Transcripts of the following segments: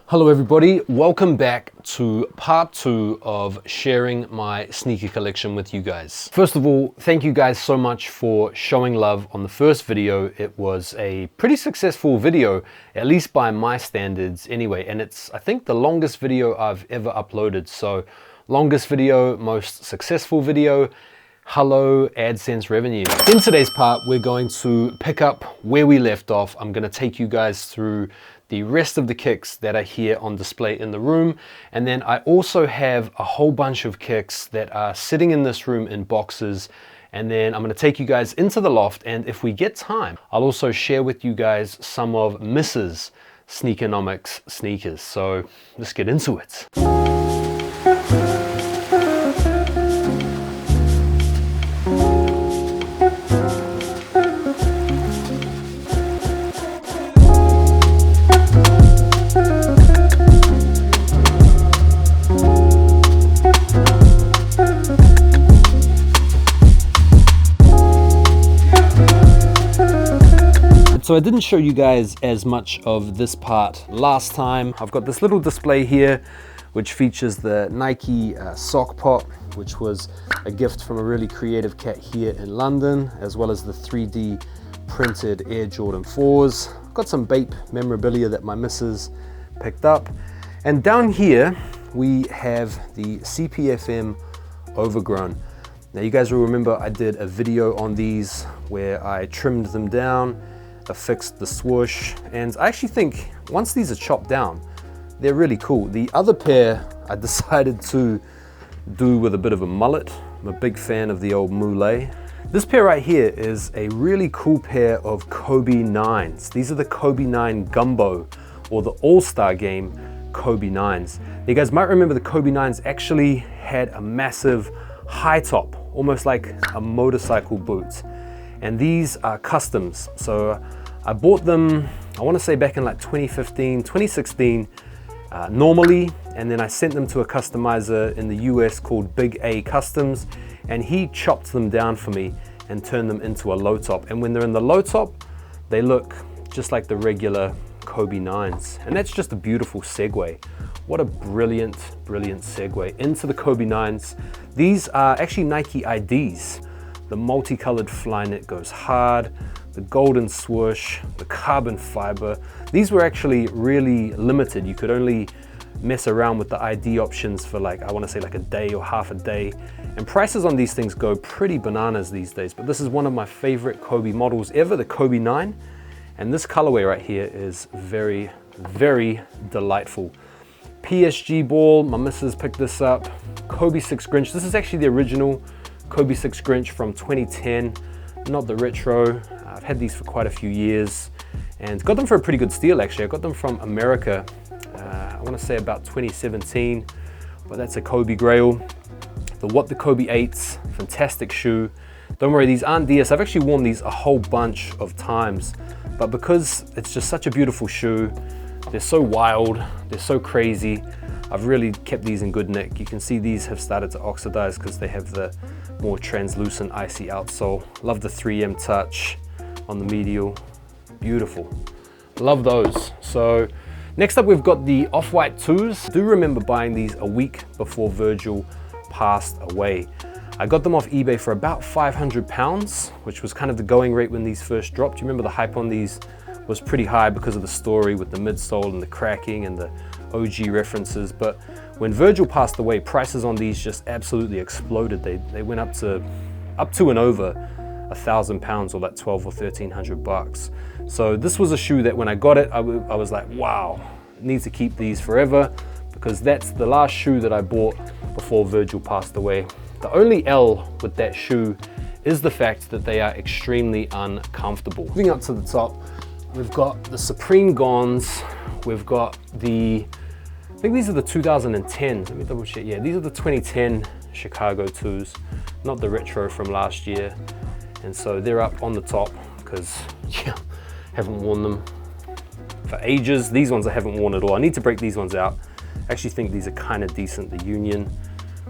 Hello everybody, welcome back to part 2 of sharing my sneaker collection with you guys. First of all, thank you guys so much for showing love on the first video. It was a pretty successful video, at least by my standards anyway, and it's I think the longest video I've ever uploaded. So longest video, most successful video. Hello AdSense revenue. In today's part, we're going to pick up where we left off. I'm going to take you guys through the rest of the kicks that are here on display in the room. And then I also have a whole bunch of kicks that are sitting in this room in boxes. And then I'm going to take you guys into the loft. And if we get time, I'll also share with you guys some of Mrs. Sneakernomics sneakers. So let's get into it. So I didn't show you guys as much of this part last time. I've got this little display here which features the Nike sock pop, which was a gift from a really creative cat here in London, as well as the 3D printed Air Jordan 4s. Got some Bape memorabilia that my missus picked up. And down here we have the CPFM Overgrown. Now you guys will remember I did a video on these where I trimmed them down, I fixed the swoosh, and I actually think once these are chopped down, they're really cool. The other pair I decided to do with a bit of a mullet. I'm a big fan of the old moulet. This pair right here is a really cool pair of Kobe 9s. These are the Kobe 9 Gumbo, or the All-Star Game Kobe 9s. You guys might remember the Kobe 9s actually had a massive high top, almost like a motorcycle boot. And these are customs. So I bought them, I want to say back in like 2015, 2016, normally, and then I sent them to a customizer in the US called Big A Customs, and he chopped them down for me and turned them into a low top. And when they're in the low top, they look just like the regular Kobe 9s. And that's just a beautiful segue. What a brilliant, brilliant segue into the Kobe 9s. These are actually Nike IDs. The multicolored Flyknit goes hard, the golden swoosh, the carbon fiber. These were actually really limited. You could only mess around with the ID options for like, I want to say like a day or half a day. And prices on these things go pretty bananas these days. But this is one of my favorite Kobe models ever, the Kobe 9. And this colorway right here is very, very delightful. PSG ball, my missus picked this up. Kobe 6 Grinch. This is actually the original Kobe 6 Grinch from 2010, not the retro. I've had these for quite a few years and got them for a pretty good steal actually. I got them from America, I want to say about 2017, but that's a Kobe Grail. The Kobe 8s, fantastic shoe. Don't worry, these aren't DS. I've actually worn these a whole bunch of times, but because it's just such a beautiful shoe, they're so wild, they're so crazy, I've really kept these in good nick. You can see these have started to oxidize because they have the more translucent icy outsole. Love the 3M touch on the medial, beautiful. Love those. So next up we've got the Off-White 2s. Do remember buying these a week before Virgil passed away. I got them off eBay for about 500 pounds, which was kind of the going rate when these first dropped. You remember the hype on these was pretty high because of the story with the midsole and the cracking and the OG references, but when Virgil passed away, prices on these just absolutely exploded. They went up to and over £1,000 or like 12 or 1300 bucks. So this was a shoe that when I got it, I was like, wow, I need to keep these forever, because that's the last shoe that I bought before Virgil passed away. The only L with that shoe is the fact that they are extremely uncomfortable. Moving up to the top, we've got the Supreme Gons. We've got the, I think these are the 2010s. Let me double check. Yeah, these are the 2010 Chicago 2s, not the retro from last year. And so they're up on the top because, yeah, haven't worn them for ages. These ones I haven't worn at all. I need to break these ones out. I actually think these are kind of decent, the Union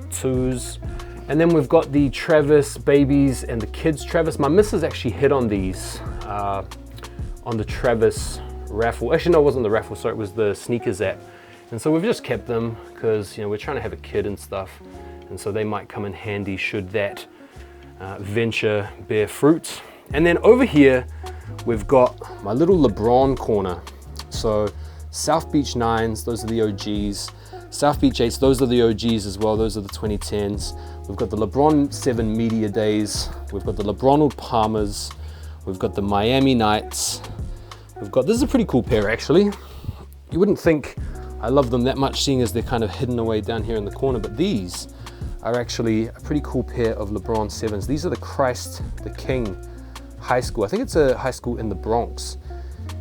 2s. And then we've got the Travis babies and the kids Travis. My missus actually hit on these on the Travis raffle. Actually, no, it wasn't the raffle, sorry, it was the sneakers app. And so we've just kept them because, you know, we're trying to have a kid and stuff. And so they might come in handy should that venture bear fruit. And then over here, we've got my little LeBron corner. So South Beach 9s, those are the OGs. South Beach 8s, those are the OGs as well. Those are the 2010s. We've got the LeBron 7 Media Days. We've got the LeBron Palmers. We've got the Miami Nights. We've got, this is a pretty cool pair actually. You wouldn't think I love them that much, seeing as they're kind of hidden away down here in the corner, but these are actually a pretty cool pair of LeBron 7s. These are the Christ the King high school. I think it's a high school in the Bronx.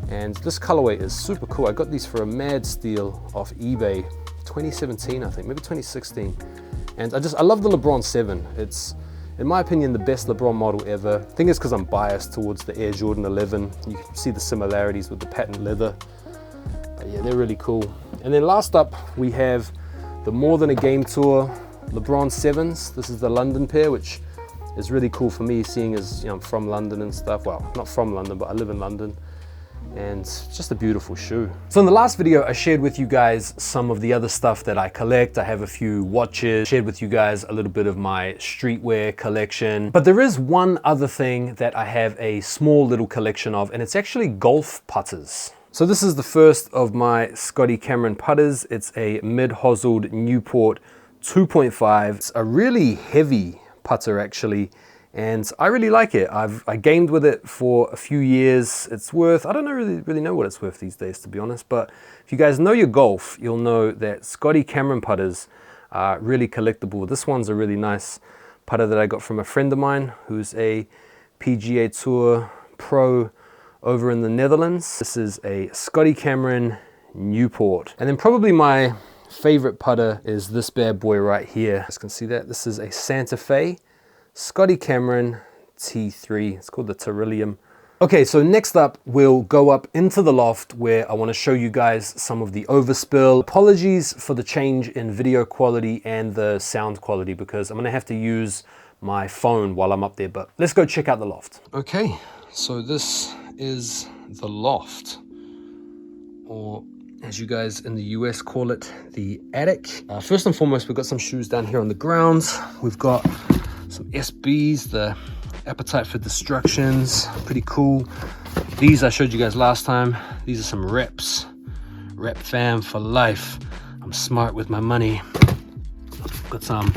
And this colorway is super cool. I got these for a mad steal off eBay, 2017, I think, maybe 2016. And I love the LeBron 7. It's, in my opinion, the best LeBron model ever. I think it's because I'm biased towards the Air Jordan 11. You can see the similarities with the patent leather. But yeah, they're really cool. And then last up, we have the More Than a Game Tour LeBron 7s. This is the London pair, which is really cool for me, seeing as, you know, I'm from London and stuff. Well, not from London, but I live in London. And it's just a beautiful shoe. So in the last video, I shared with you guys some of the other stuff that I collect. I have a few watches, shared with you guys a little bit of my streetwear collection. But there is one other thing that I have a small little collection of, and it's actually golf putters. So this is the first of my Scotty Cameron putters. It's a mid-hosseled Newport 2.5. It's a really heavy putter actually, and I really like it. I gamed with it for a few years. It's worth, I don't really know what it's worth these days, to be honest, but if you guys know your golf, you'll know that Scotty Cameron putters are really collectible. This one's a really nice putter that I got from a friend of mine who's a PGA Tour pro over in the Netherlands. This is a Scotty Cameron Newport. And then probably my favorite putter is this bad boy right here. You guys can see that. This is a Santa Fe Scotty Cameron T3. It's called the Terillium. Okay, so next up, we'll go up into the loft where I want to show you guys some of the overspill. Apologies for the change in video quality and the sound quality because I'm going to have to use my phone while I'm up there, but let's go check out the loft. Okay, so this is the loft, or as you guys in the US call it, the attic. First and foremost, we've got some shoes down here on the ground. We've got some SBs, the Appetite for Destructions, pretty cool. These I showed you guys last time. These are some reps, rep fam for life. I'm smart with my money. I've got some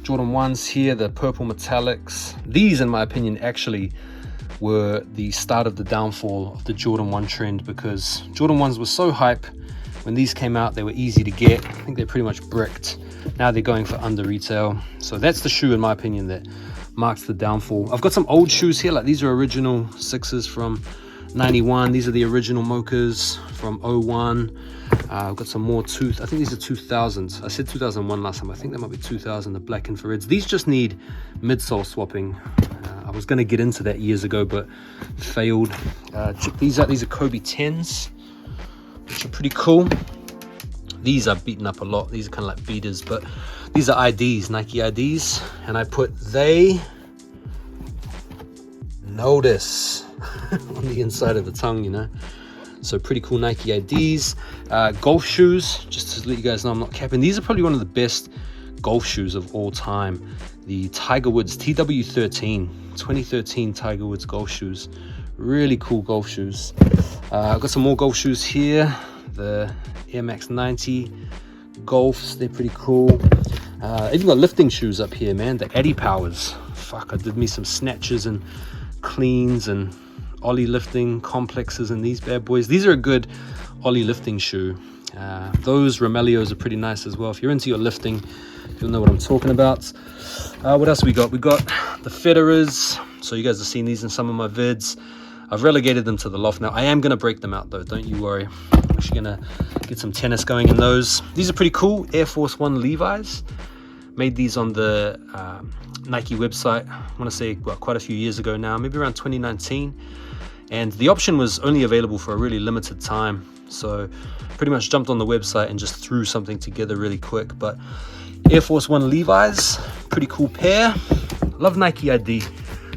Jordan 1s here, the purple metallics. These, in my opinion, actually were the start of the downfall of the Jordan 1 trend, because Jordan 1s were so hype. When these came out, they were easy to get. I think they're pretty much bricked. Now they're going for under retail. So that's the shoe, in my opinion, that marks the downfall. I've got some old shoes here, like these are original 6s from 91. These are the original Mochas from 01. I've got some more I think these are 2000s. I said 2001 last time. I think that might be 2000, the black infrareds. These just need midsole swapping. I was going to get into that years ago, but failed. Check these out. These are Kobe 10s, which are pretty cool. These are beaten up a lot. These are kind of like beaters, but these are IDs, Nike IDs. And I put they notice on the inside of the tongue, you know. So pretty cool Nike IDs. Golf shoes, just to let you guys know I'm not capping. These are probably one of the best golf shoes of all time. The Tiger Woods TW13, 2013 Tiger Woods golf shoes. Really cool golf shoes. I've got some more golf shoes here. The Air Max 90 Golfs, they're pretty cool. Even got lifting shoes up here, man. The Eddie Powers. Fuck, I did me some snatches and cleans and ollie lifting complexes in these bad boys. These are a good ollie lifting shoe. Those Romelios are pretty nice as well. If you're into your lifting, you'll know what I'm talking about. What else we got? We got the Federers. So you guys have seen these in some of my vids. I've relegated them to the loft now. I am going to break them out though, don't you worry. I'm actually going to get some tennis going in those. These are pretty cool. Air Force One Levi's. Made these on the Nike website, I want to say quite a few years ago now, maybe around 2019. And the option was only available for a really limited time. So pretty much jumped on the website and just threw something together really quick. But Air Force One Levi's, pretty cool pair. Love Nike ID.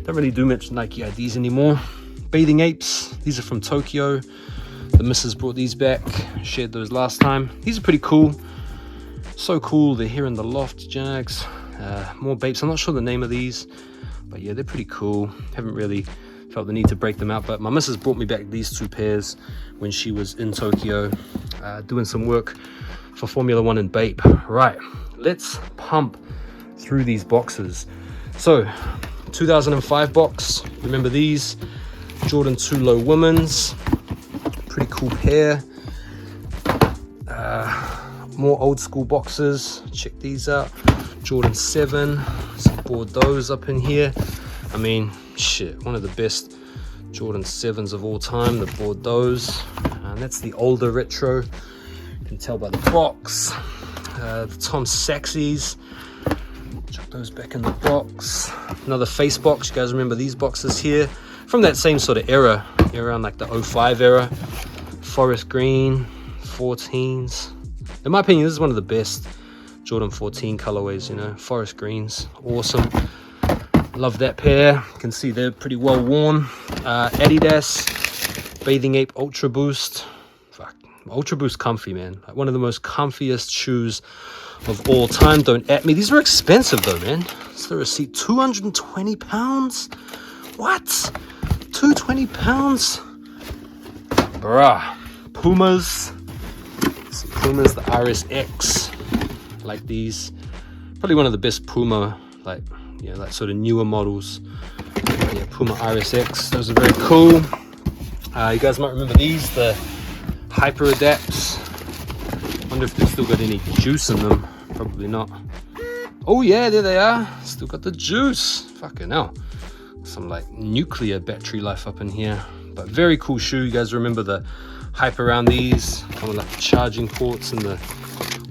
Don't really do much Nike IDs anymore. Bathing Apes, these are from Tokyo. The missus brought these back, shared those last time. These are pretty cool. So cool, they're here in the loft, Jags. More Bapes, I'm not sure the name of these, but yeah, they're pretty cool. Haven't really felt the need to break them out, but my missus brought me back these 2 pairs when she was in Tokyo, doing some work for Formula 1 and Bape. Right, let's pump through these boxes. So, 2005 box, remember these? Jordan 2 Low Women's, pretty cool pair. More old school boxes, check these out. Jordan 7, some Bordeaux up in here. I mean, shit, one of the best Jordan 7s of all time, the Bordeaux. And that's the older retro, you can tell by the box. The Tom Saxys, chuck those back in the box. Another face box, you guys remember these boxes here? From that same sort of era, around like the 05 era. Forest green, 14s. In my opinion, this is one of the best Jordan 14 colorways, you know, forest greens, awesome. Love that pair. You can see they're pretty well worn. Adidas Bathing Ape Ultra Boost. Fuck, Ultra Boost comfy, man. Like one of the most comfiest shoes of all time. Don't at me. These were expensive though, man. It's the receipt. 220 pounds? What? 220 pounds? Bruh. Pumas. Some Pumas, the RSX. Like these. Probably one of the best Puma, like, yeah, that sort of newer models. Yeah, Puma RSX. Those are very cool. You guys might remember these, the Hyper Adapts. Wonder if they've still got any juice in them. Probably not. Oh yeah, there they are. Still got the juice. Fucking hell. Some like nuclear battery life up in here. But very cool shoe. You guys remember the hype around these? Kind of like the charging ports and the,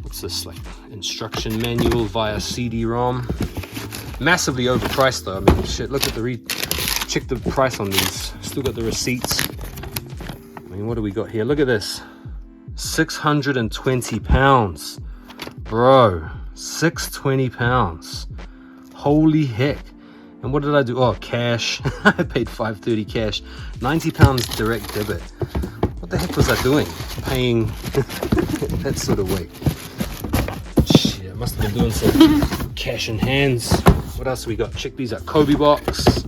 what's this, like instruction manual via CD-ROM. Massively overpriced though. I mean, shit, look at the check the price on these. Still got the receipts. I mean, what do we got here? Look at this. 620 pounds. Bro, 620 pounds. Holy heck. And what did I do? Oh, cash. I paid $5.30 cash. 90 pounds direct debit. What the heck was I doing? Paying that sort of weight. Shit, I must have been doing some cash in hands. What else we got? Check these out. Kobe box.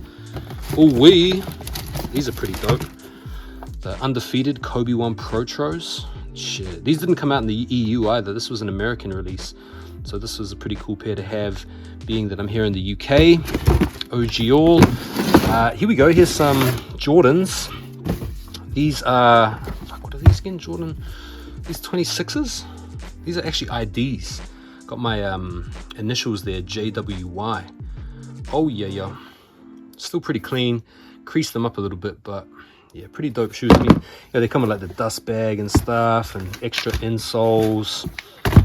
Oh, these are pretty dope. The undefeated Kobe 1 Protros. Shit, these didn't come out in the EU either. This was an American release. So this was a pretty cool pair to have, being that I'm here in the UK. OG all. Here we go. Here's some Jordans. These are, fuck, what are these again? Jordan, these 26s? These are actually IDs. Got my initials there, JWY. Oh yeah. Still pretty clean. Creased them up a little bit, but yeah, pretty dope shoes. I mean, yeah, they come with like the dust bag and stuff and extra insoles.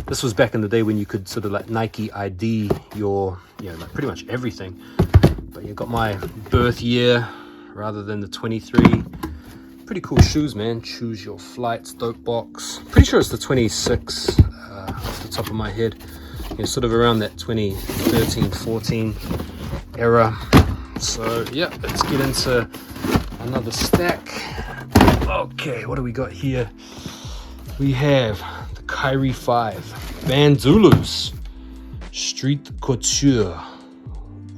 This was back in the day when you could sort of like Nike ID your, yeah, like pretty much everything. But you got my birth year rather than the 23. Pretty cool shoes, man. Choose your flights, dope box. Pretty sure it's the 26 off the top of my head. Yeah, sort of around that 2013, 14 era. So yeah, let's get into another stack. Okay, what do we got here? We have the Kyrie 5 Van Zulus Street Couture.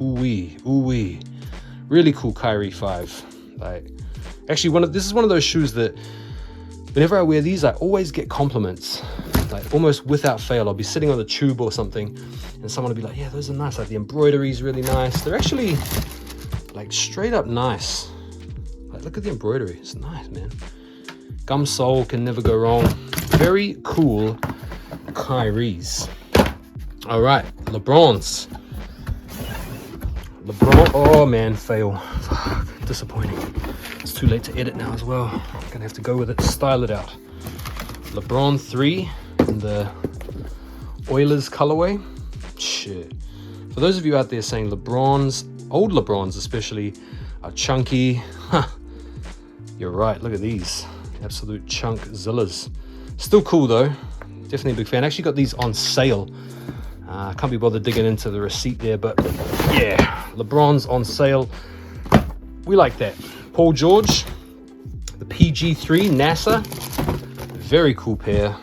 Ooh-wee. Really cool Kyrie 5. Like, actually, this is one of those shoes that whenever I wear these, I always get compliments. Like almost without fail, I'll be sitting on the tube or something and someone will be like, yeah, those are nice. Like the embroidery's really nice. They're actually like straight up nice. Like look at the embroidery, it's nice, man. Gum sole can never go wrong. Very cool Kyries. All right, LeBron, oh man, fail. Fuck, disappointing. It's too late to edit now as well. I'm gonna have to go with it, style it out. LeBron 3 in the Oilers colorway. Shit. For those of you out there saying LeBrons, old LeBrons especially, are chunky, you're right, look at these. Absolute chunk zillas. Still cool though. Definitely a big fan. I actually got these on sale. Can't be bothered digging into the receipt there, but yeah, LeBron's on sale. We like that. Paul George, the PG3 NASA. Very cool pair.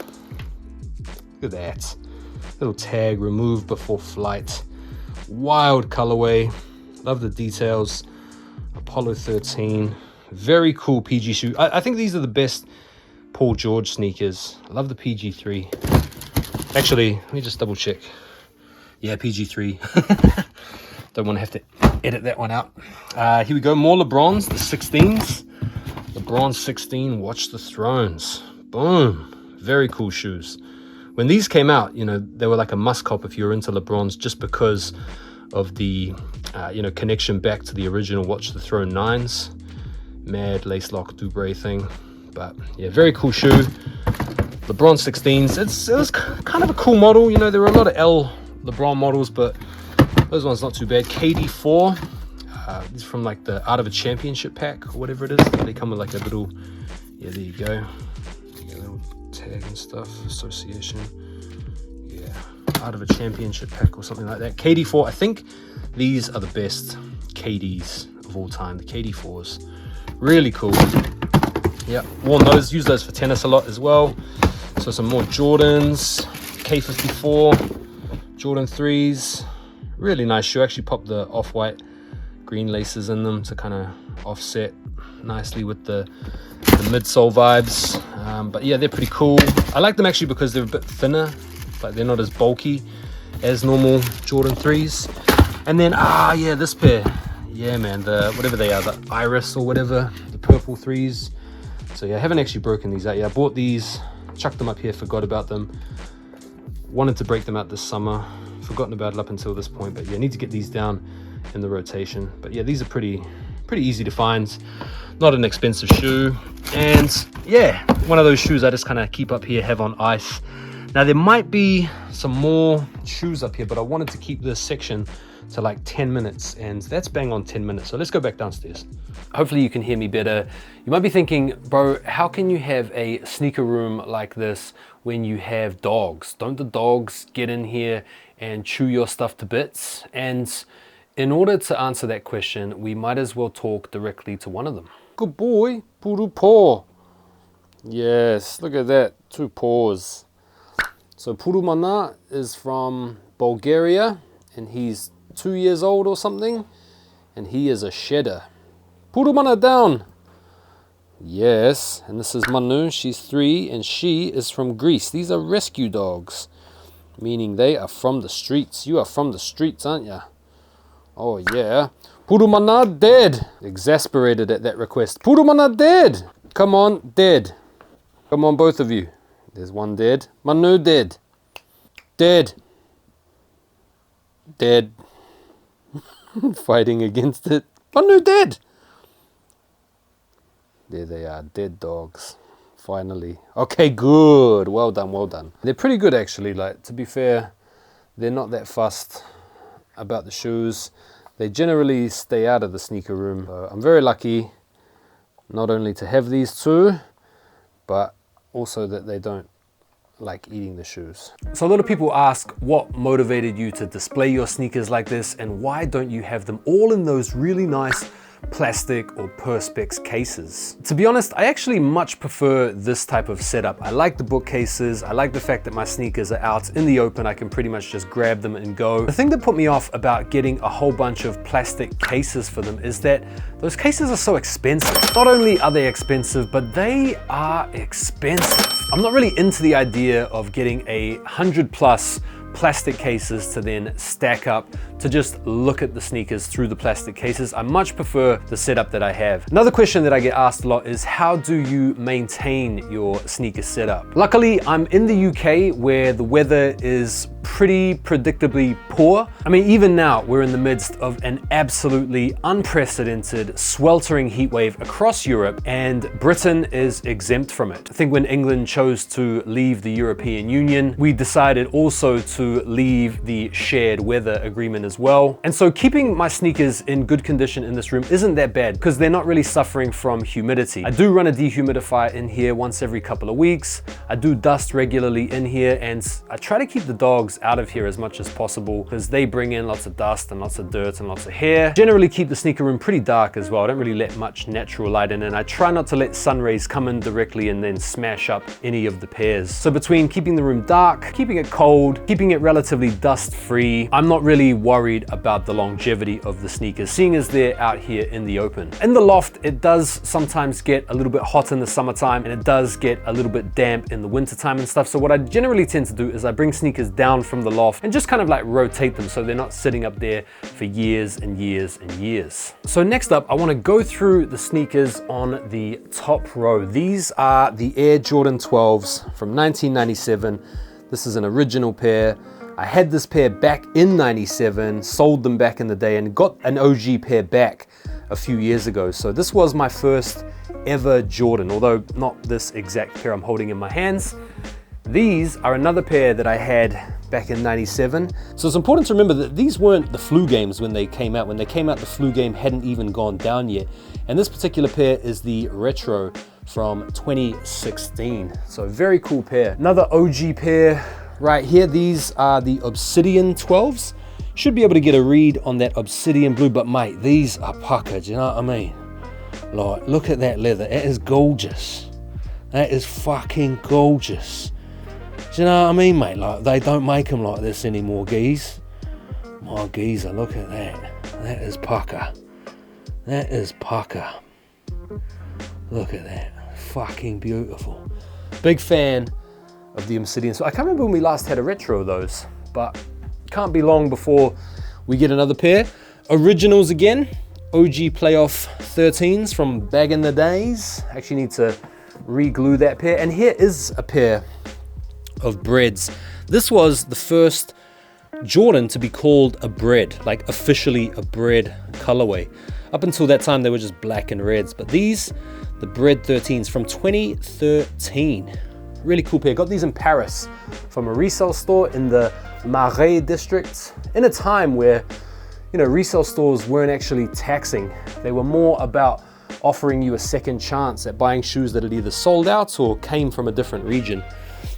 Look at that. Little tag removed before flight. Wild colorway. Love the details. Apollo 13. Very cool PG shoe. I think these are the best Paul George sneakers. I love the PG3. Actually, let me just double check. Yeah, PG3. Don't want to have to edit that one out. Here we go, more LeBrons, the 16s. LeBron 16, Watch the Thrones. Boom. Very cool shoes. When these came out, you know, they were like a must cop if you were into LeBrons, just because of the, you know, connection back to the original Watch the Throne 9s. Mad lace lock Dubray thing. But yeah, very cool shoe. LeBron 16s. It was kind of a cool model. You know, there were a lot of L LeBron models, but those ones not too bad. KD4. This is from like the Art of a Championship pack or whatever it is. They come with like a little, yeah, there you go. You get a little tag and stuff, association. Yeah, Art of a Championship pack or something like that. KD4, I think these are the best KDs of all time, the KD4s. Really cool. Yeah, worn those, use those for tennis a lot as well. So some more Jordans, K54, Jordan 3s. Really nice shoe. Actually popped the off-white green laces in them to kind of offset nicely with the midsole vibes. But yeah, they're pretty cool. I like them actually because they're a bit thinner, like they're not as bulky as normal Jordan 3s. And then, yeah, this pair. Yeah, man, the whatever they are, the Iris or whatever, the purple 3s. So yeah, I haven't actually broken these out yet. I bought these, chucked them up here, forgot about them. Wanted to break them out this summer. Forgotten about it up until this point, but yeah, I need to get these down in the rotation. But yeah, these are pretty easy to find. Not an expensive shoe. And yeah, one of those shoes I just kind of keep up here, have on ice. Now there might be some more shoes up here, but I wanted to keep this section to like 10 minutes, and that's bang on 10 minutes. So let's go back downstairs. Hopefully you can hear me better. You might be thinking, bro, how can you have a sneaker room like this when you have dogs? Don't the dogs get in here and chew your stuff to bits? And in order to answer that question, we might as well talk directly to one of them. Good boy, Puru paw. Yes, look at that, 2 paws. So Puru Mana is from Bulgaria, and he's 2 years old or something, and he is a shedder. Puru Mana down. Yes, and this is Manu, she's 3, and she is from Greece. These are rescue dogs, meaning they are from the streets. You are from the streets, aren't you? Oh yeah. Puru Mana dead. Exasperated at that request. Puru Mana dead. Come on, dead. Come on, both of you. There's one dead. Manu dead. Dead. Dead. Fighting against it. Manu dead. There they are, dead dogs. Finally. Okay, good. Well done, well done. They're pretty good actually. Like, to be fair, they're not that fussed about the shoes. They generally stay out of the sneaker room. I'm very lucky not only to have these 2, but also that they don't like eating the shoes. So a lot of people ask what motivated you to display your sneakers like this, and why don't you have them all in those really nice plastic or perspex cases? To be honest, I actually much prefer this type of setup. I like the bookcases. I like the fact that my sneakers are out in the open. I can pretty much just grab them and go. The thing that put me off about getting a whole bunch of plastic cases for them is that those cases are so expensive. Not only are they expensive, but they are expensive. I'm not really into the idea of getting 100+ plastic cases to then stack up to just look at the sneakers through the plastic cases. I much prefer the setup that I have. Another question that I get asked a lot is, how do you maintain your sneaker setup? Luckily, I'm in the UK where the weather is pretty predictably poor. I mean, even now we're in the midst of an absolutely unprecedented sweltering heat wave across Europe, and Britain is exempt from it. I think when England chose to leave the European Union, we decided also to leave the shared weather agreement as well. And so keeping my sneakers in good condition in this room isn't that bad because they're not really suffering from humidity. I do run a dehumidifier in here once every couple of weeks. I do dust regularly in here, and I try to keep the dogs out of here as much as possible because they bring in lots of dust and lots of dirt and lots of hair. Generally keep the sneaker room pretty dark as well. I don't really let much natural light in, and I try not to let sun rays come in directly and then smash up any of the pairs. So between keeping the room dark, keeping it cold, keeping it relatively dust free, I'm not really worried about the longevity of the sneakers, seeing as they're out here in the open. In the loft, it does sometimes get a little bit hot in the summertime, and it does get a little bit damp in the wintertime and stuff. So what I generally tend to do is I bring sneakers down from the loft and just kind of like rotate them so they're not sitting up there for years and years and years. So next up, I want to go through the sneakers on the top row. These are the Air Jordan 12s from 1997. This is an original pair. I had this pair back in 97, sold them back in the day, and got an OG pair back a few years ago. So this was my first ever Jordan, although not this exact pair I'm holding in my hands. These are another pair that I had back in 97. So it's important to remember that these weren't the flu games when they came out. When they came out, the flu game hadn't even gone down yet. And this particular pair is the retro from 2016. So very cool pair. Another OG pair right here. These are the Obsidian 12s. Should be able to get a read on that obsidian blue, but mate, these are puckered, you know what I mean? Like, look at that leather, it is gorgeous. That is fucking gorgeous. Do you know what I mean, mate? Like, they don't make them like this anymore, geez. My geezer, look at that. That is pucker. That is pucker. Look at that, fucking beautiful. Big fan of the Obsidian. So I can't remember when we last had a retro of those, but can't be long before we get another pair. Originals again, OG Playoff 13s from back in the days. Actually need to re-glue that pair. And here is a pair of breads. This was the first Jordan to be called a bread, like officially a bread colorway. Up until that time, they were just black and reds, but these, the bread 13s from 2013. Really cool pair. Got these in Paris from a resale store in the Marais district, in a time where, you know, resale stores weren't actually taxing. They were more about offering you a second chance at buying shoes that had either sold out or came from a different region.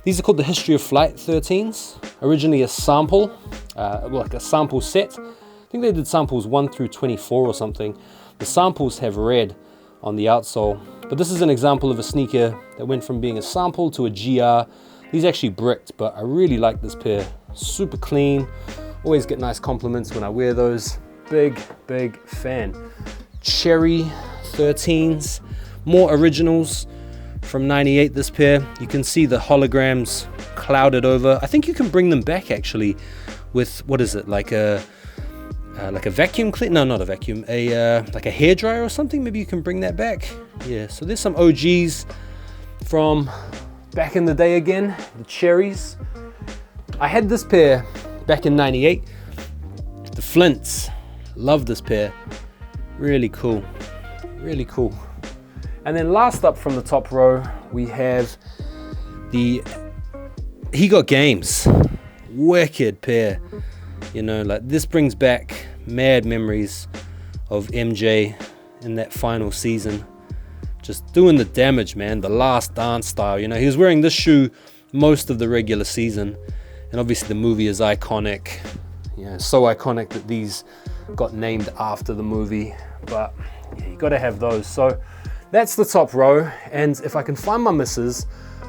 These are called the History of Flight 13s. Originally a sample, like a sample set. I think they did samples 1 through 24 or something. The samples have red on the outsole, but this is an example of a sneaker that went from being a sample to a GR. These actually bricked, but I really like this pair. Super clean. Always get nice compliments when I wear those. Big, big fan. Cherry 13s. More originals from 98, this pair. You can see the holograms clouded over. I think you can bring them back actually with, what is it, like a vacuum clean? No, not a vacuum. Like a hairdryer or something. Maybe you can bring that back. Yeah, so there's some OGs from back in the day again. The cherries. I had this pair back in 98. The Flints. Love this pair. Really cool. Really cool. And then last up from the top row, we have the He Got Games. Wicked pair. You know, like this brings back mad memories of MJ in that final season. Just doing the damage, man. The Last Dance style. You know, he was wearing this shoe most of the regular season. And obviously the movie is iconic. You know, so iconic that these got named after the movie. But yeah, you gotta have those. So that's the top row. And if I can find my missus,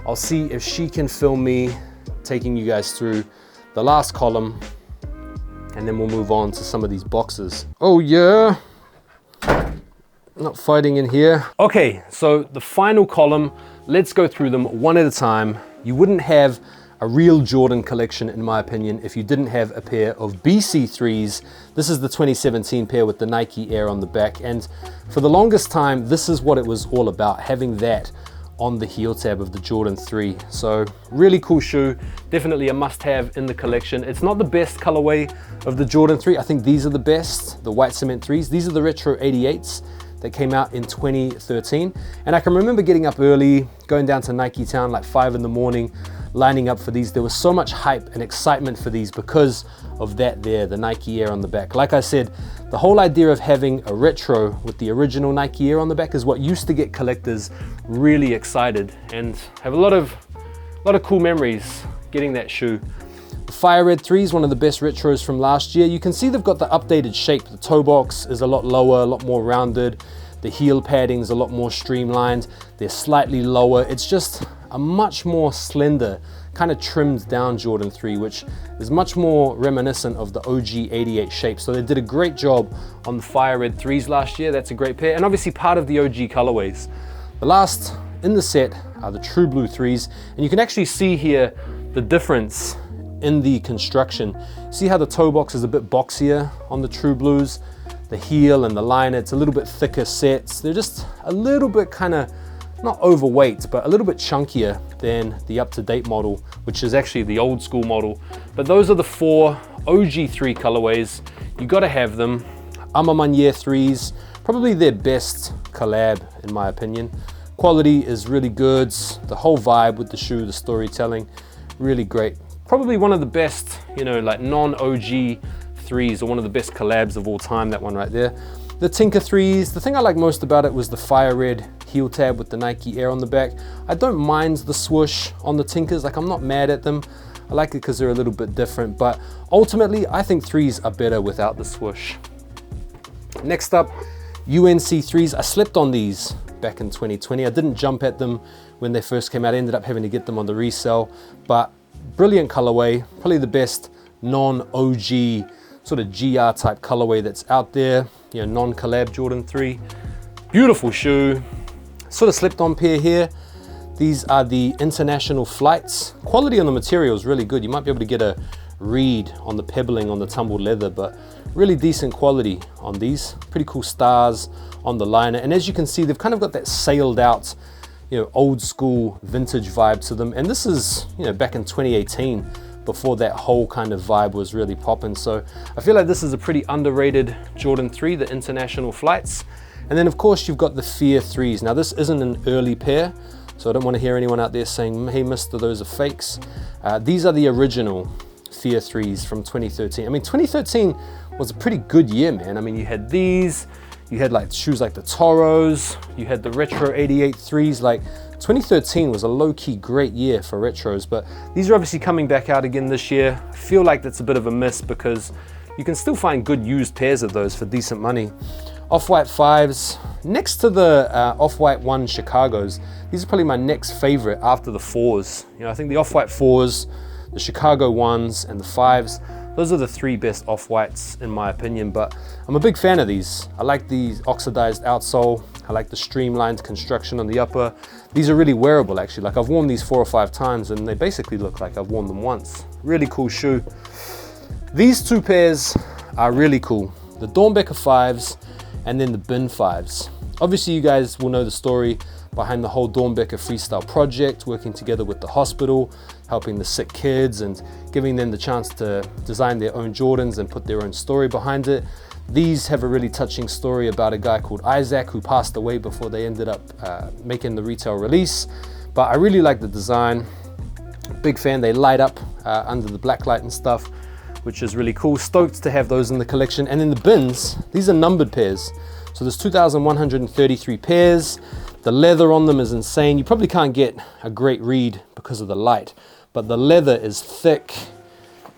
I'll see if she can film me taking you guys through the last column. And then we'll move on to some of these boxes. Oh yeah. Not fighting in here. Okay, so the final column, let's go through them one at a time. You wouldn't have a real Jordan collection, in my opinion, if you didn't have a pair of BC3s. This is the 2017 pair with the Nike Air on the back. And for the longest time, this is what it was all about, having that on the heel tab of the Jordan 3. So really cool shoe, definitely a must-have in the collection. It's not the best colorway of the Jordan 3. I think these are the best, the white cement 3s. These are the retro 88s that came out in 2013. And I can remember getting up early, going down to Nike Town like 5 in the morning, lining up for these. There was so much hype and excitement for these because of that there, the Nike Air on the back. Like I said, the whole idea of having a retro with the original Nike Air on the back is what used to get collectors really excited and have a lot of cool memories getting that shoe. The Fire Red 3s, one of the best retros from last year. You can see they've got the updated shape. The toe box is a lot lower, a lot more rounded. The heel padding's a lot more streamlined. They're slightly lower. It's just a much more slender, kind of trimmed down Jordan 3, which is much more reminiscent of the OG 88 shape. So they did a great job on the Fire Red 3s last year. That's a great pair, and obviously part of the OG colorways. The last in the set are the True Blue 3s, and you can actually see here the difference in the construction. See how the toe box is a bit boxier on the True Blues? The heel and the liner, it's a little bit thicker sets. They're just a little bit kind of, not overweight, but a little bit chunkier than the up-to-date model, which is actually the old school model. But those are the 4 OG 3 colorways. You gotta have them. Amamanier 3s, probably their best collab in my opinion. Quality is really good. The whole vibe with the shoe, the storytelling, really great. Probably one of the best, you know, like non-OG 3s, or one of the best collabs of all time, that one right there. The Tinker 3s, the thing I like most about it was the Fire Red heel tab with the Nike Air on the back. I don't mind the swoosh on the Tinkers, like I'm not mad at them. I like it because they're a little bit different, but ultimately I think 3s are better without the swoosh. Next up, UNC 3s. I slept on these back in 2020. I didn't jump at them when they first came out. I ended up having to get them on the resale, but brilliant colorway, probably the best non-OG sort of GR type colorway that's out there, you know, non-collab Jordan 3. Beautiful shoe. Sort of slept on pair here. These are the International Flights. Quality on the material is really good. You might be able to get a read on the pebbling on the tumbled leather, but really decent quality on these. Pretty cool stars on the liner. And as you can see, they've kind of got that sailed out, you know, old school vintage vibe to them. And this is, you know, back in 2018, before that whole kind of vibe was really popping. So I feel like this is a pretty underrated Jordan 3, the International Flights. And then of course you've got the Fear 3s. Now this isn't an early pair, so I don't want to hear anyone out there saying, hey mister, those are fakes. These are the original Fear 3s from 2013. I mean, 2013 was a pretty good year, man. I mean, you had these, you had like shoes like the Toros, you had the Retro 88 3s. Like 2013 was a low-key great year for retros, but these are obviously coming back out again this year. I feel like that's a bit of a miss because you can still find good used pairs of those for decent money. Off-White 5s, next to the Off-White 1 Chicagos, these are probably my next favorite after the 4s. You know, I think the Off-White 4s, the Chicago 1s, and the 5s, those are the 3 best Off-Whites in my opinion, but I'm a big fan of these. I like the oxidized outsole. I like the streamlined construction on the upper. These are really wearable actually. Like I've worn these 4 or 5 times and they basically look like I've worn them once. Really cool shoe. These 2 pairs are really cool. The Dornbecker 5s and then the Bin 5s. Obviously you guys will know the story behind the whole Dornbecker freestyle project, working together with the hospital, helping the sick kids and giving them the chance to design their own Jordans and put their own story behind it. These have a really touching story about a guy called Isaac who passed away before they ended up making the retail release. But I really like the design. Big fan, they light up under the black light and stuff, which is really cool. Stoked to have those in the collection. And then the Bins, these are numbered pairs. So there's 2,133 pairs. The leather on them is insane. You probably can't get a great read because of the light, but the leather is thick.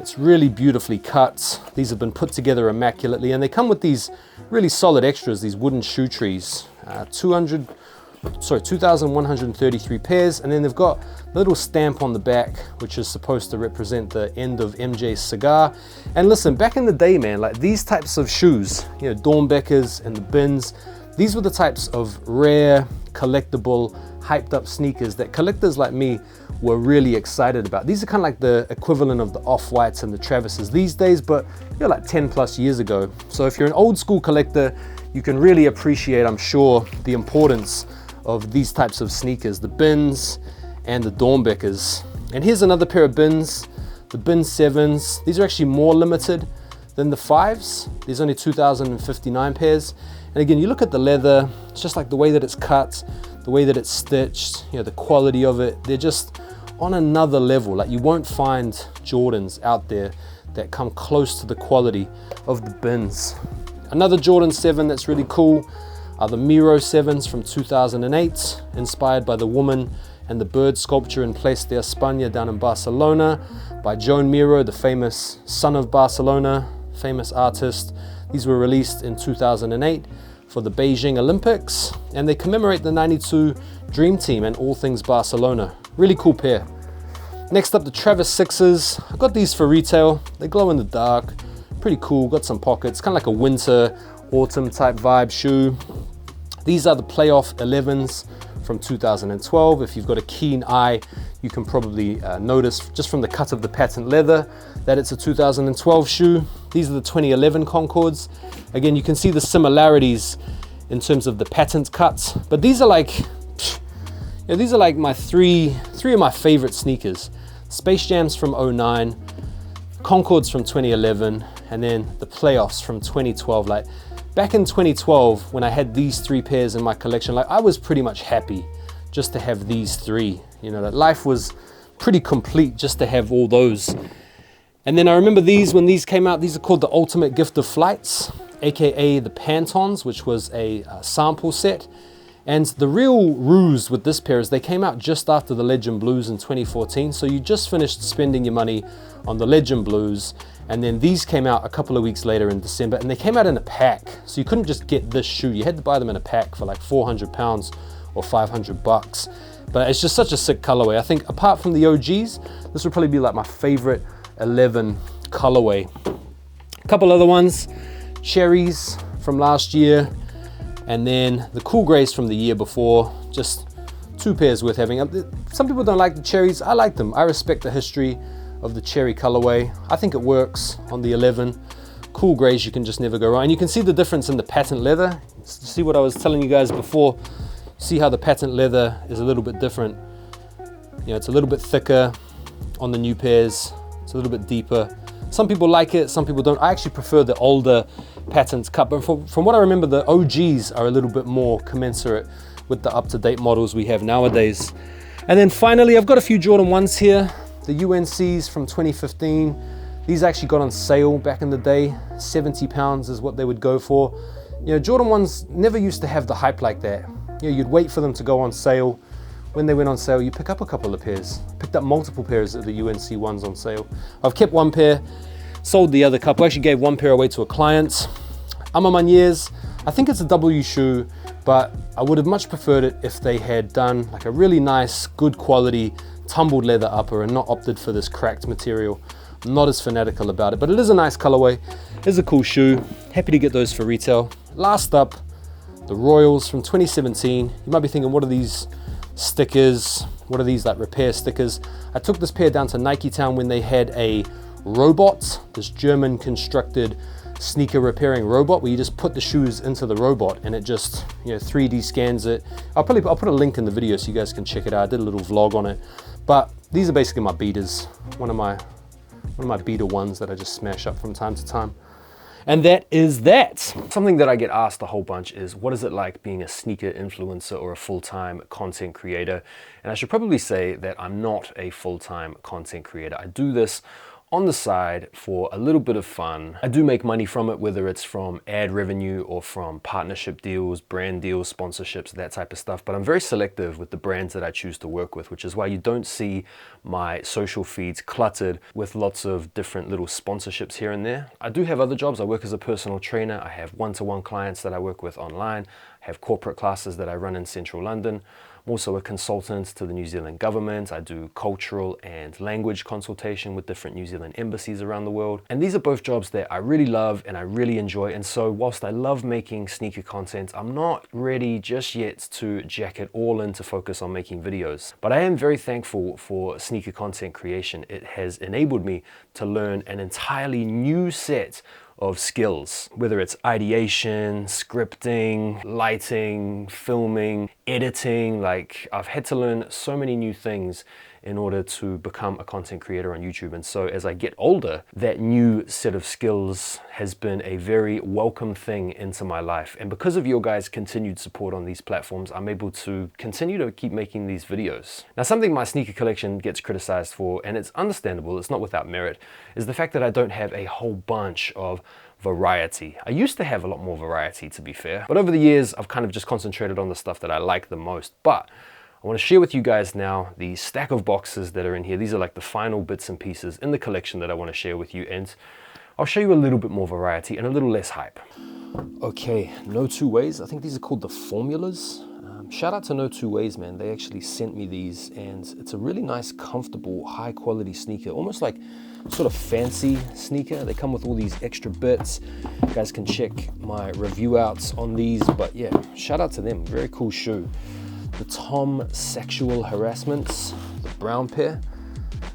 It's really beautifully cut. These have been put together immaculately, and they come with these really solid extras, these wooden shoe trees. 2,133 pairs, and then they've got a little stamp on the back, which is supposed to represent the end of MJ's cigar. And listen, back in the day, man, like these types of shoes, you know, Dornbeckers and the Bins, these were the types of rare, collectible, hyped up sneakers that collectors like me were really excited about. These are kind of like the equivalent of the Off-Whites and the Travises these days, but you're like 10 plus years ago. So if you're an old school collector, you can really appreciate, I'm sure, the importance of these types of sneakers, the Bins and the Dornbeckers. And here's another pair of Bins, the Bin 7s. These are actually more limited than the 5s. There's only 2,059 pairs. And again, you look at the leather, it's just like the way that it's cut, the way that it's stitched, you know, the quality of it, they're just on another level. Like you won't find Jordans out there that come close to the quality of the Bins. Another Jordan 7 that's really cool are the Miro 7s from 2008, inspired by the woman and the bird sculpture in Place de España down in Barcelona by Joan Miró, the famous son of Barcelona, famous artist. These were released in 2008 for the Beijing Olympics, and they commemorate the '92 Dream Team and all things Barcelona. Really cool pair. Next up, the Travis 6s. I got these for retail. They glow in the dark, pretty cool, got some pockets, kind of like a winter, autumn type vibe shoe. These are the Playoff 11s from 2012. If you've got a keen eye, you can probably notice just from the cut of the patent leather that it's a 2012 shoe. These are the 2011 Concords. Again, you can see the similarities in terms of the patent cuts, but these are like, these are like my three of my favorite sneakers. Space Jams from '09, Concords from 2011, and then the Playoffs from 2012. Like back in 2012, when I had these three pairs in my collection, like I was pretty much happy just to have these three. You know, that life was pretty complete just to have all those. And then I remember these, when these came out, these are called the Ultimate Gift of Flights, aka the Pantons, which was a sample set. And the real ruse with this pair is they came out just after the Legend Blues in 2014. So you just finished spending your money on the Legend Blues, and then these came out a couple of weeks later in December, and they came out in a pack. So you couldn't just get this shoe. You had to buy them in a pack for like 400 pounds or 500 bucks. But it's just such a sick colorway. I think apart from the OGs, this would probably be like my favorite 11 colorway. A couple other ones, cherries from last year, and then the cool grays from the year before. Just two pairs worth having. Some people don't like the cherries. I like them. I respect the history of the cherry colorway. I think it works on the 11. Cool grays, you can just never go wrong. And you can see the difference in the patent leather. See what I was telling you guys before? See how the patent leather is a little bit different. You know, it's a little bit thicker on the new pairs. It's a little bit deeper. Some people like it, some people don't. I actually prefer the older patent cut, but from what I remember, the OGs are a little bit more commensurate with the up-to-date models we have nowadays. And then finally, I've got a few Jordan 1s here. The UNCs from 2015. These actually got on sale back in the day. 70 pounds is what they would go for. You know, Jordan 1s never used to have the hype like that. You know, you'd wait for them to go on sale. When they went on sale, you pick up a couple of pairs. Picked up multiple pairs of the UNC ones on sale. I've kept one pair, sold the other couple. I actually gave one pair away to a client. Amamaniers, I think it's a W shoe, but I would have much preferred it if they had done like a really nice, good quality, tumbled leather upper and not opted for this cracked material. I'm not as fanatical about it, but it is a nice colorway. It's a cool shoe. Happy to get those for retail. Last up, the Royals from 2017. You might be thinking, what are these stickers? What are these like repair stickers? I took this pair down to Nike Town when they had a robot, this German constructed sneaker repairing robot where you just put the shoes into the robot and it just, you know, 3D scans it. I'll put a link in the video so you guys can check it out. I did a little vlog on it. But these are basically my beaters. One of my beater ones that I just smash up from time to time. And that is that. Something that I get asked a whole bunch is, what is it like being a sneaker influencer or a full-time content creator? And I should probably say that I'm not a full-time content creator. I do this on the side for a little bit of fun. I do make money from it, whether it's from ad revenue or from partnership deals, brand deals, sponsorships, that type of stuff. But I'm very selective with the brands that I choose to work with, which is why you don't see my social feeds cluttered with lots of different little sponsorships here and there. I do have other jobs. I work as a personal trainer. I have one-to-one clients that I work with online. I have corporate classes that I run in central London. I'm also a consultant to the New Zealand government. I do cultural and language consultation with different New Zealand embassies around the world. And these are both jobs that I really love and I really enjoy. And so whilst I love making sneaker content, I'm not ready just yet to jack it all in to focus on making videos. But I am very thankful for sneaker content creation. It has enabled me to learn an entirely new set of skills, whether it's ideation, scripting, lighting, filming, editing. Like, I've had to learn so many new things in order to become a content creator on YouTube. And so as I get older, that new set of skills has been a very welcome thing into my life. And because of your guys' continued support on these platforms, I'm able to continue to keep making these videos. Now, something my sneaker collection gets criticized for, and it's understandable, it's not without merit, is the fact that I don't have a whole bunch of variety. I used to have a lot more variety, to be fair, but over the years, I've kind of just concentrated on the stuff that I like the most. But I want to share with you guys now the stack of boxes that are in here. These are like the final bits and pieces in the collection that I want to share with you, and I'll show you a little bit more variety and a little less hype. Okay, No Two Ways. I think these are called the Formulas. Shout out to No Two Ways, man. They actually sent me these, and it's a really nice, comfortable, high quality sneaker, almost like sort of fancy sneaker. They come with all these extra bits. You guys can check my review outs on these, but yeah, shout out to them. Very cool shoe. The Tom Sexual Harassments, the brown pair.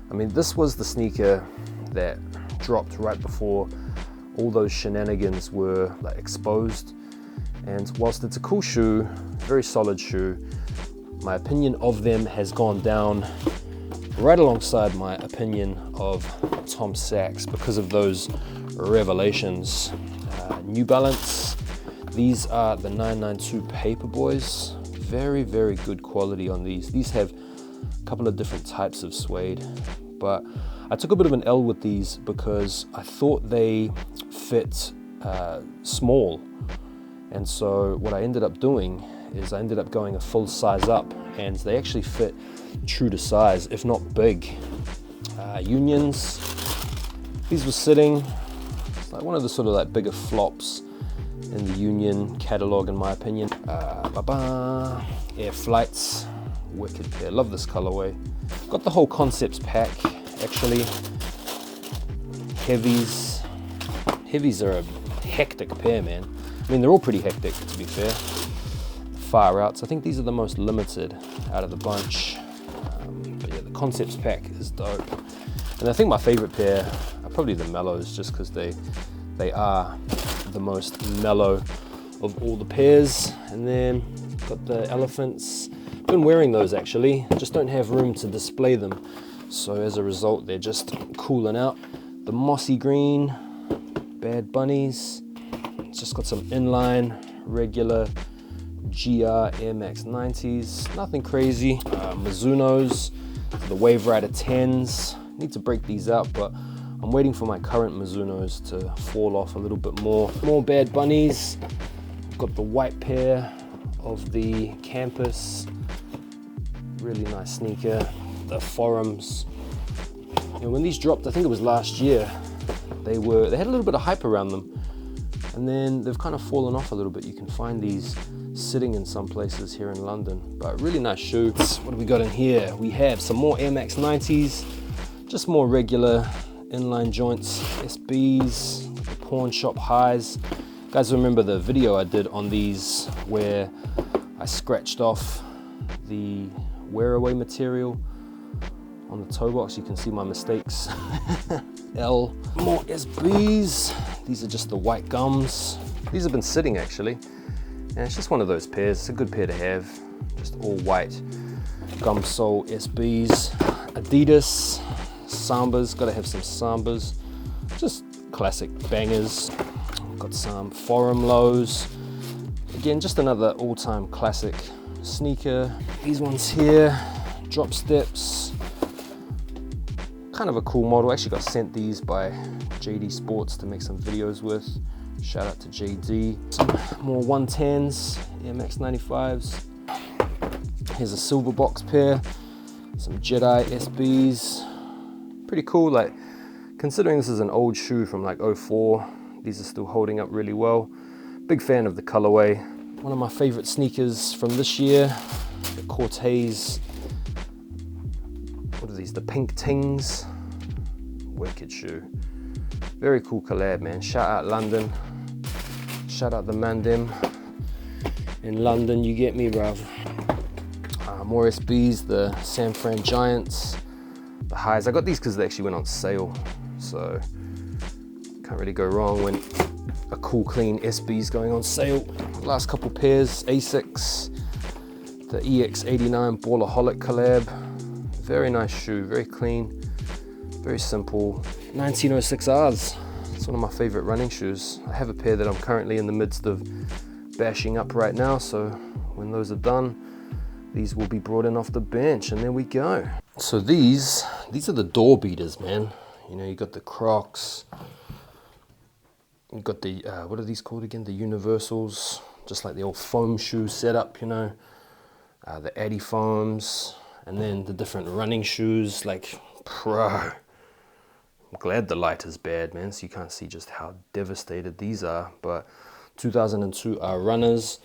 I mean, this was the sneaker that dropped right before all those shenanigans were like exposed. And whilst it's a cool shoe, very solid shoe, my opinion of them has gone down right alongside my opinion of Tom Sachs because of those revelations. New Balance, these are the 992 Paperboys. Very, very good quality on these. These have a couple of different types of suede, but I took a bit of an L with these because I thought they fit small. And so what I ended up doing is I ended up going a full size up, and they actually fit true to size, if not big. Unions, these were sitting, it's like one of the sort of like bigger flops in the Union catalog in my opinion. Air Flights, wicked pair, love this colorway. Got the whole Concepts pack actually. Heavies are a hectic pair, man. I mean, they're all pretty hectic, to be fair. Far Outs, I think these are the most limited out of the bunch. But yeah, the Concepts pack is dope. And I think my favorite pair are probably the Mellows, just because they are the most mellow of all the pairs. And then got the Elephants. Been wearing those actually, just don't have room to display them. So as a result, they're just cooling out. The Mossy Green, Bad Bunnies. It's just got some inline, regular GR Air Max 90s, nothing crazy. Mizunos, the Wave Rider 10s. Need to break these out, but I'm waiting for my current Mizunos to fall off a little bit more. More Bad Bunnies. Got the white pair of the Campus. Really nice sneaker. The Forums. And when these dropped, I think it was last year, they had a little bit of hype around them. And then they've kind of fallen off a little bit. You can find these sitting in some places here in London, but really nice shoe. What do we got in here? We have some more Air Max 90s, just more regular inline joints, SBs, the pawn shop highs. Guys, remember the video I did on these where I scratched off the wear away material on the toe box? You can see my mistakes. L, more SBs. These are just the white gums. These have been sitting actually, and it's just one of those pairs. It's a good pair to have, just all white gum sole SBs. Adidas Sambas, gotta have some Sambas, just classic bangers. Got some Forum Lows, again just another all-time classic sneaker. These ones here, Drop Steps, kind of a cool model. I actually got sent these by JD Sports to make some videos with. Shout out to JD. Some more 110s, Air Max 95s. Here's a silver box pair, some Jedi SBs. Pretty cool, like considering this is an old shoe from like 04, these are still holding up really well. Big fan of the colorway. One of my favorite sneakers from this year, the Cortez, what are these, the Pink Tings. Wicked shoe. Very cool collab, man. Shout out London. Shout out the Mandem. In London, you get me, bruv. More SBs, the San Fran Giants. The highs. I got these because they actually went on sale. So, can't really go wrong when a cool, clean SB's going on sale. Last couple pairs, Asics. The EX89 Ballaholic collab. Very nice shoe, very clean. Very simple. 1906Rs. It's one of my favorite running shoes. I have a pair that I'm currently in the midst of bashing up right now, so when those are done, these will be brought in off the bench, and there we go. So these are the door beaters, man. You know, you got the Crocs, you got the, what are these called again? The Universals, just like the old foam shoe setup, you know. the Addy foams, and then the different running shoes. Like, bro, I'm glad the light is bad, man, so you can't see just how devastated these are. But 2002 runners,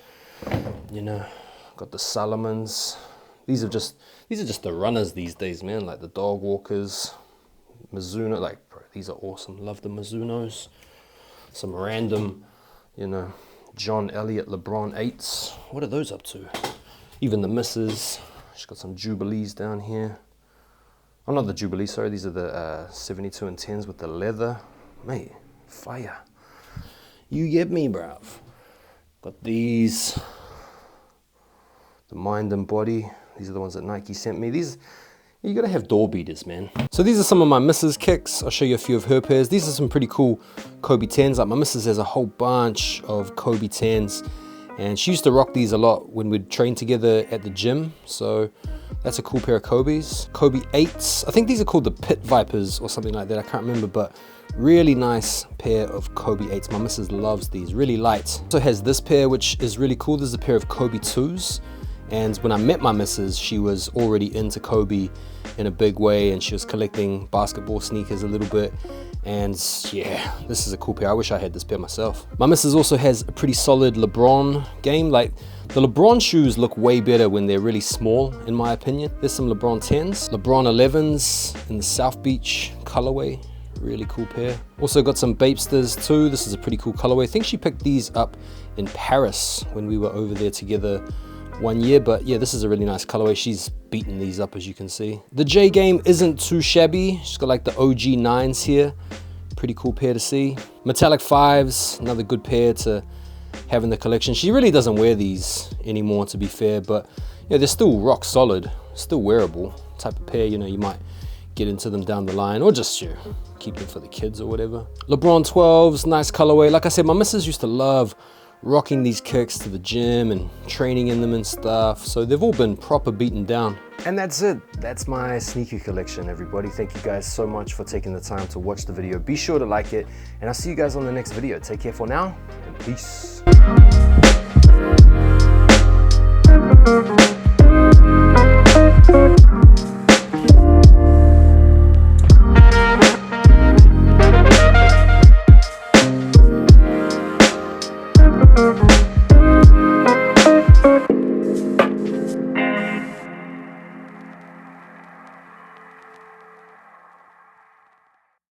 you know, got the Salomons. These are just the runners these days, man. Like the dog walkers, Mizuno. Like, bro, these are awesome. Love the Mizunos. Some random, you know, John Elliott LeBron 8s. What are those up to? Even the misses. She's got some Jubilees down here. Oh, not the Jubilee, sorry. These are the 72 and 10s with the leather. Mate, fire. You get me, bruv. Got these. The Mind and Body. These are the ones that Nike sent me. These, you gotta have door beaters, man. So these are some of my missus kicks. I'll show you a few of her pairs. These are some pretty cool Kobe 10s. Like my missus has a whole bunch of Kobe 10s. And she used to rock these a lot when we'd train together at the gym. So that's a cool pair of Kobe's. Kobe 8s. I think these are called the Pit Vipers or something like that. I can't remember, but really nice pair of Kobe 8s. My missus loves these, really light. Also has this pair, which is really cool. This is a pair of Kobe 2s. And when I met my missus, she was already into Kobe in a big way, and she was collecting basketball sneakers a little bit. And yeah, this is a cool pair. I wish I had this pair myself. My missus also has a pretty solid LeBron game. Like the LeBron shoes look way better when they're really small, in my opinion. There's some LeBron 10s, LeBron 11s in the South Beach colorway. Really cool pair. Also got some Bapesters too. This is a pretty cool colorway. I think she picked these up in Paris when we were over there together one year, but yeah, this is a really nice colorway. She's beaten these up, as you can see. The J game isn't too shabby. She's got like the OG 9s here. Pretty cool pair to see. Metallic 5s, another good pair to have in the collection. She really doesn't wear these anymore, to be fair, but yeah, they're still rock solid, still wearable type of pair. You know, you might get into them down the line, or just keep them for the kids or whatever. LeBron 12s, nice colorway. Like I said, my missus used to love rocking these kicks to the gym and training in them and stuff. So they've all been proper beaten down. And that's it. That's my sneaker collection, everybody. Thank you guys so much for taking the time to watch the video. Be sure to like it, and I'll see you guys on the next video. Take care for now, and peace.